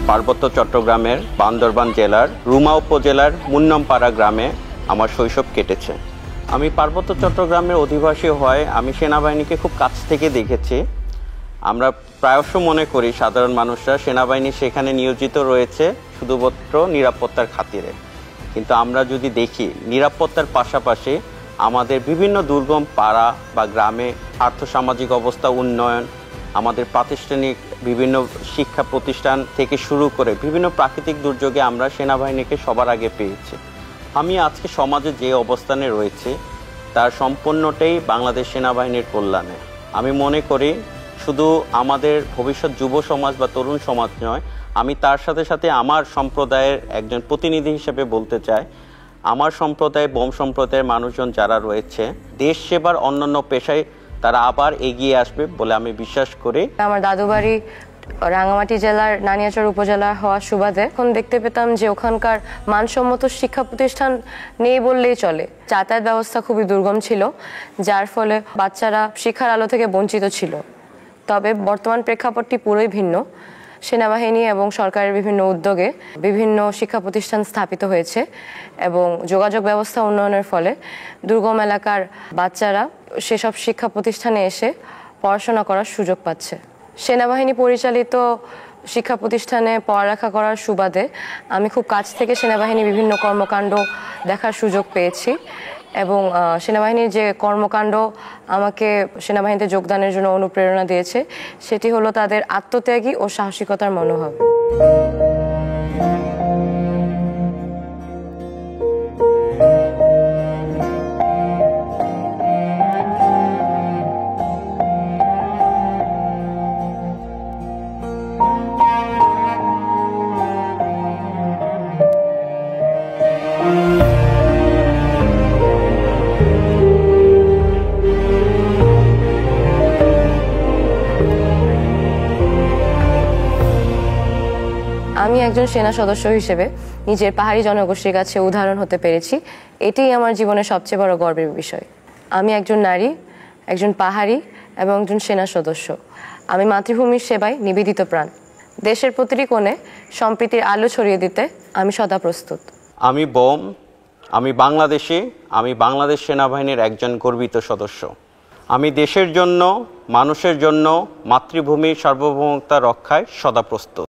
পার্বত্য চট্টগ্রামের বান্দরবান জেলার রুমা উপজেলার মুন্নমপাড়া গ্রামে আমার শৈশব কেটেছে। আমি পার্বত্য চট্টগ্রামের অধিবাসী হওয়ায় আমি সেনাবাহিনীকে খুব কাছ থেকে দেখেছি। আমরা প্রায়শ মনে করি সাধারণ মানুষরা সেনাবাহিনী সেখানে নিয়োজিত রয়েছে শুধুমাত্র নিরাপত্তার খাতিরে, কিন্তু আমরা যদি দেখি নিরাপত্তার পাশাপাশি আমাদের বিভিন্ন দুর্গম পাড়া বা গ্রামে আর্থসামাজিক অবস্থা উন্নয়ন, আমাদের প্রাতিষ্ঠানিক বিভিন্ন শিক্ষা প্রতিষ্ঠান থেকে শুরু করে বিভিন্ন প্রাকৃতিক দুর্যোগে আমরা সেনাবাহিনীকে সবার আগে পেয়েছি। আমি আজকে সমাজে যে অবস্থানে রয়েছে তার সম্পূর্ণটাই বাংলাদেশ সেনাবাহিনীর কল্যাণে। আমি মনে করি শুধু আমাদের ভবিষ্যৎ যুব সমাজ বা তরুণ সমাজ নয়, আমি তার সাথে সাথে আমার সম্প্রদায়ের একজন প্রতিনিধি হিসেবে বলতে চাই, আমার সম্প্রদায় বোম সম্প্রদায়ের মানুষজন যারা রয়েছে দেশ সেবার অন্যান্য পেশায় তারা আবার এগিয়ে আসবে বলে আমি বিশ্বাস করি। আমার দাদু বাড়ি রাঙ্গামাটি জেলার নানিয়াচর উপজেলা হওয়ার সুবাদে এখন দেখতে পেতাম যে ওখানকার মানসম্মত শিক্ষা প্রতিষ্ঠান নেই বললেই চলে। যাতায়াত ব্যবস্থা খুবই দুর্গম ছিল, যার ফলে বাচ্চারা শিক্ষার আলো থেকে বঞ্চিত ছিল। তবে বর্তমান প্রেক্ষাপটটি পুরোই ভিন্ন। সেনাবাহিনী এবং সরকারের বিভিন্ন উদ্যোগে বিভিন্ন শিক্ষা প্রতিষ্ঠান স্থাপিত হয়েছে এবং যোগাযোগ ব্যবস্থা উন্নয়নের ফলে দুর্গম এলাকার বাচ্চারা সেসব শিক্ষা প্রতিষ্ঠানে এসে পড়াশোনা করার সুযোগ পাচ্ছে। সেনাবাহিনী পরিচালিত শিক্ষা প্রতিষ্ঠানে পড়ালেখা করার সুবাদে আমি খুব কাছ থেকে সেনাবাহিনীর বিভিন্ন কর্মকাণ্ড দেখার সুযোগ পেয়েছি এবং সেনাবাহিনীর যে কর্মকাণ্ড আমাকে সেনাবাহিনীতে যোগদানের জন্য অনুপ্রেরণা দিয়েছে সেটি হলো তাদের আত্মত্যাগী ও সাহসিকতার মনোভাব। আমি একজন সেনা সদস্য হিসেবে নিজের পাহাড়ি জনগোষ্ঠীর কাছে উদাহরণ হতে পেরেছি, এটাই আমার জীবনের সবচেয়ে বড় গর্বের বিষয়। আমি একজন নারী, একজন পাহাড়ি এবং একজন সেনা সদস্য। আমি মাতৃভূমির সেবায় নিবেদিত প্রাণ। দেশের প্রতিটি কোণে সম্প্রীতির আলো ছড়িয়ে দিতে আমি সদা প্রস্তুত। আমি বোম, আমি বাংলাদেশি, আমি বাংলাদেশ সেনাবাহিনীর একজন গর্বিত সদস্য। আমি দেশের জন্য, মানুষের জন্য, মাতৃভূমির সার্বভৌমত্ব রক্ষায় সদা প্রস্তুত।